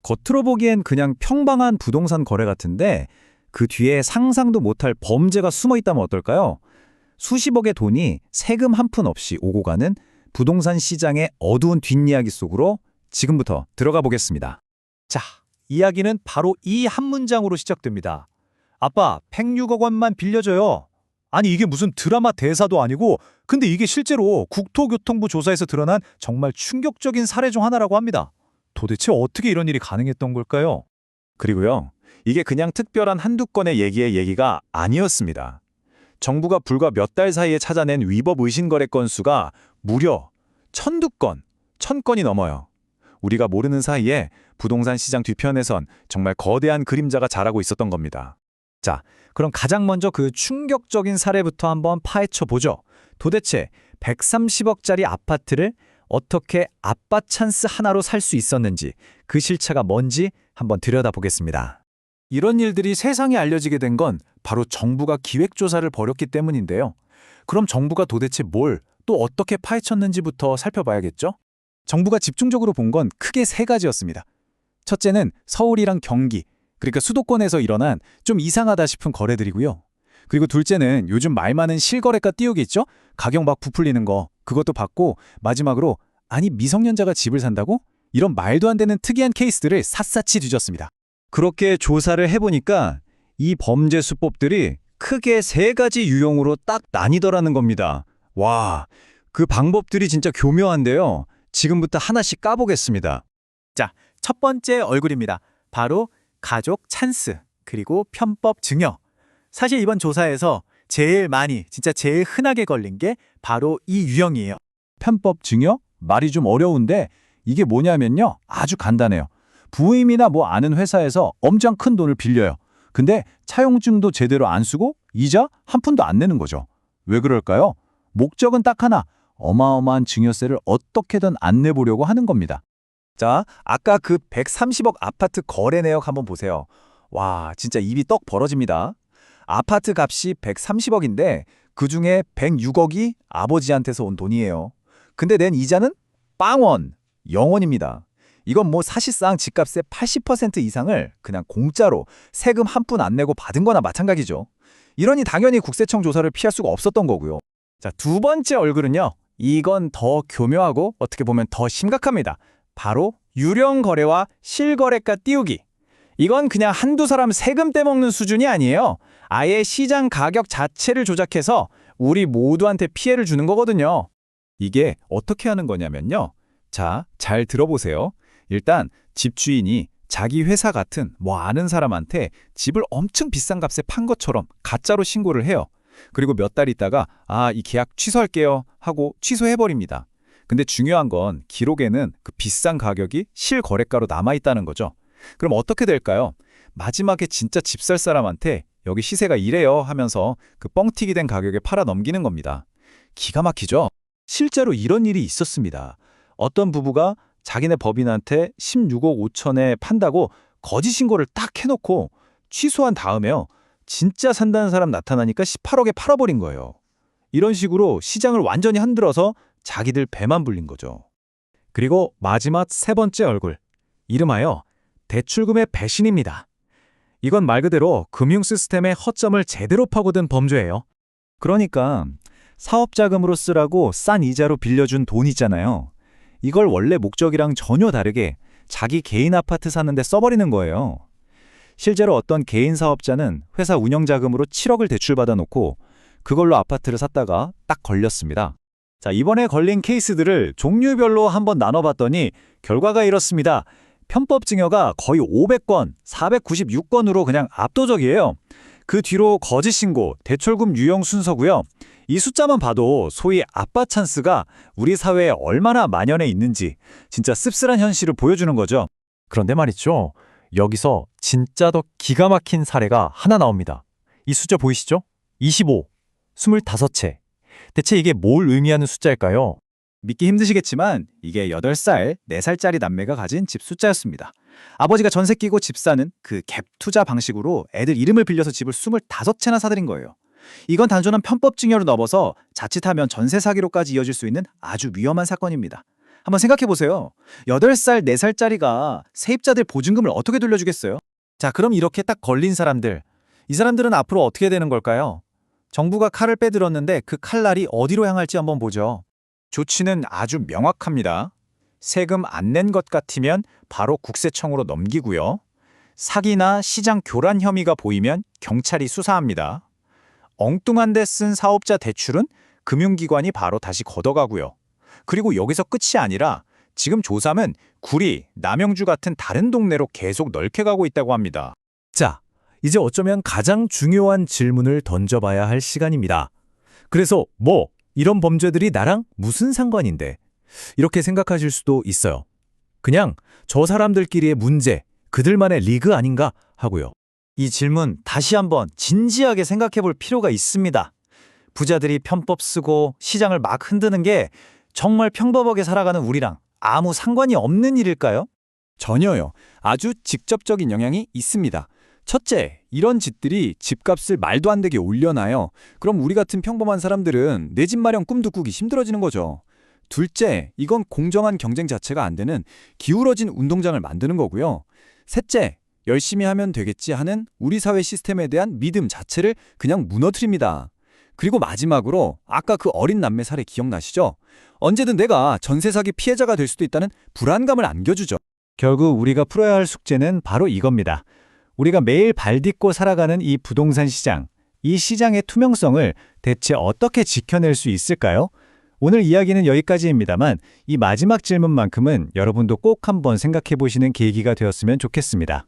겉으로 보기엔 그냥 평범한 부동산 거래 같은데 그 뒤에 상상도 못할 범죄가 숨어 있다면 어떨까요? 수십억의 돈이 세금 한 푼 없이 오고 가는 부동산 시장의 어두운 뒷이야기 속으로 지금부터 들어가 보겠습니다. 자, 이야기는 바로 이 한 문장으로 시작됩니다. 아빠, 106억 원만 빌려줘요. 아니, 이게 무슨 드라마 대사도 아니고, 근데 이게 실제로 국토교통부 조사에서 드러난 정말 충격적인 사례 중 하나라고 합니다. 도대체 어떻게 이런 일이 가능했던 걸까요? 그리고요, 이게 그냥 특별한 한두 건의 얘기가 아니었습니다. 정부가 불과 몇 달 사이에 찾아낸 위법 의심거래 건수가 무려 1,002건, 1,000건이 넘어요. 우리가 모르는 사이에 부동산 시장 뒤편에선 정말 거대한 그림자가 자라고 있었던 겁니다. 자, 그럼 가장 먼저 그 충격적인 사례부터 한번 파헤쳐 보죠. 도대체 130억짜리 아파트를 어떻게 아빠 찬스 하나로 살 수 있었는지, 그 실체가 뭔지 한번 들여다보겠습니다. 이런 일들이 세상에 알려지게 된 건 바로 정부가 기획조사를 벌였기 때문인데요. 그럼 정부가 도대체 뭘 또 어떻게 파헤쳤는지부터 살펴봐야겠죠? 정부가 집중적으로 본 건 크게 세 가지였습니다. 첫째는 서울이랑 경기, 그러니까 수도권에서 일어난 좀 이상하다 싶은 거래들이고요. 그리고 둘째는 요즘 말 많은 실거래가 띄우기 있죠? 가격 막 부풀리는 거, 그것도 봤고, 마지막으로 아니 미성년자가 집을 산다고? 이런 말도 안 되는 특이한 케이스들을 샅샅이 뒤졌습니다. 그렇게 조사를 해보니까 이 범죄 수법들이 크게 세 가지 유형으로 딱 나뉘더라는 겁니다. 와, 그 방법들이 진짜 교묘한데요. 지금부터 하나씩 까보겠습니다. 자, 첫 번째 얼굴입니다. 바로 가족 찬스, 그리고 편법 증여. 사실 이번 조사에서 제일 많이, 진짜 제일 흔하게 걸린 게 바로 이 유형이에요. 편법 증여? 말이 좀 어려운데 이게 뭐냐면요. 아주 간단해요. 부임이나 뭐 아는 회사에서 엄청 큰 돈을 빌려요. 근데 차용증도 제대로 안 쓰고 이자 한 푼도 안 내는 거죠. 왜 그럴까요? 목적은 딱 하나, 어마어마한 증여세를 어떻게든 안 내보려고 하는 겁니다. 자, 아까 그 130억 아파트 거래 내역 한번 보세요. 와, 진짜 입이 떡 벌어집니다. 아파트 값이 130억인데 그중에 106억이 아버지한테서 온 돈이에요. 근데 낸 이자는 빵원, 0원입니다. 이건 뭐 사실상 집값의 80% 이상을 그냥 공짜로 세금 한 푼 안 내고 받은 거나 마찬가지죠. 이러니 당연히 국세청 조사를 피할 수가 없었던 거고요. 자, 두 번째 얼굴은요. 이건 더 교묘하고 어떻게 보면 더 심각합니다. 바로 유령 거래와 실거래가 띄우기. 이건 그냥 한두 사람 세금 떼먹는 수준이 아니에요. 아예 시장 가격 자체를 조작해서 우리 모두한테 피해를 주는 거거든요. 이게 어떻게 하는 거냐면요. 자, 잘 들어보세요. 일단 집주인이 자기 회사 같은 뭐 아는 사람한테 집을 엄청 비싼 값에 판 것처럼 가짜로 신고를 해요. 그리고 몇 달 있다가 이 계약 취소할게요 하고 취소해버립니다. 근데 중요한 건 기록에는 그 비싼 가격이 실거래가로 남아있다는 거죠. 그럼 어떻게 될까요? 마지막에 진짜 집 살 사람한테 여기 시세가 이래요 하면서 그 뻥튀기 된 가격에 팔아 넘기는 겁니다. 기가 막히죠? 실제로 이런 일이 있었습니다. 어떤 부부가 자기네 법인한테 16억 5천에 판다고 거짓 신고를 딱 해놓고 취소한 다음에요. 진짜 산다는 사람 나타나니까 18억에 팔아버린 거예요. 이런 식으로 시장을 완전히 흔들어서 자기들 배만 불린 거죠. 그리고 마지막 세 번째 얼굴. 이름하여 대출금의 배신입니다. 이건 말 그대로 금융 시스템의 허점을 제대로 파고든 범죄예요. 그러니까 사업자금으로 쓰라고 싼 이자로 빌려준 돈 있잖아요. 이걸 원래 목적이랑 전혀 다르게 자기 개인 아파트 사는데 써버리는 거예요. 실제로 어떤 개인 사업자는 회사 운영자금으로 7억을 대출받아 놓고 그걸로 아파트를 샀다가 딱 걸렸습니다. 자, 이번에 걸린 케이스들을 종류별로 한번 나눠봤더니 결과가 이렇습니다. 편법 증여가 거의 500건, 496건으로 그냥 압도적이에요. 그 뒤로 거짓 신고, 대출금 유형 순서고요. 이 숫자만 봐도 소위 아빠 찬스가 우리 사회에 얼마나 만연해 있는지 진짜 씁쓸한 현실을 보여주는 거죠. 그런데 말이죠. 여기서 진짜 더 기가 막힌 사례가 하나 나옵니다. 이 숫자 보이시죠? 25, 25채. 대체 이게 뭘 의미하는 숫자일까요? 믿기 힘드시겠지만 이게 8살, 4살짜리 남매가 가진 집 숫자였습니다. 아버지가 전세 끼고 집 사는 그 갭 투자 방식으로 애들 이름을 빌려서 집을 25채나 사들인 거예요. 이건 단순한 편법 증여로 넘어서 자칫하면 전세 사기로까지 이어질 수 있는 아주 위험한 사건입니다. 한번 생각해 보세요. 8살, 4살짜리가 세입자들 보증금을 어떻게 돌려주겠어요? 자, 그럼 이렇게 딱 걸린 사람들. 이 사람들은 앞으로 어떻게 되는 걸까요? 정부가 칼을 빼들었는데 그 칼날이 어디로 향할지 한번 보죠. 조치는 아주 명확합니다. 세금 안 낸 것 같으면 바로 국세청으로 넘기고요. 사기나 시장 교란 혐의가 보이면 경찰이 수사합니다. 엉뚱한 데 쓴 사업자 대출은 금융기관이 바로 다시 걷어가고요. 그리고 여기서 끝이 아니라 지금 조삼은 구리, 남영주 같은 다른 동네로 계속 넓게 가고 있다고 합니다. 자, 이제 어쩌면 가장 중요한 질문을 던져봐야 할 시간입니다. 그래서 이런 범죄들이 나랑 무슨 상관인데? 이렇게 생각하실 수도 있어요. 그냥 저 사람들끼리의 문제, 그들만의 리그 아닌가 하고요. 이 질문 다시 한번 진지하게 생각해 볼 필요가 있습니다. 부자들이 편법 쓰고 시장을 막 흔드는 게 정말 평범하게 살아가는 우리랑 아무 상관이 없는 일일까요? 전혀요. 아주 직접적인 영향이 있습니다. 첫째, 이런 짓들이 집값을 말도 안 되게 올려놔요. 그럼 우리 같은 평범한 사람들은 내 집 마련 꿈도 꾸기 힘들어지는 거죠. 둘째, 이건 공정한 경쟁 자체가 안 되는 기울어진 운동장을 만드는 거고요. 셋째, 열심히 하면 되겠지 하는 우리 사회 시스템에 대한 믿음 자체를 그냥 무너뜨립니다. 그리고 마지막으로 아까 그 어린 남매 사례 기억나시죠? 언제든 내가 전세 사기 피해자가 될 수도 있다는 불안감을 안겨주죠. 결국 우리가 풀어야 할 숙제는 바로 이겁니다. 우리가 매일 발딛고 살아가는 이 부동산 시장, 이 시장의 투명성을 대체 어떻게 지켜낼 수 있을까요? 오늘 이야기는 여기까지입니다만 이 마지막 질문만큼은 여러분도 꼭 한번 생각해 보시는 계기가 되었으면 좋겠습니다.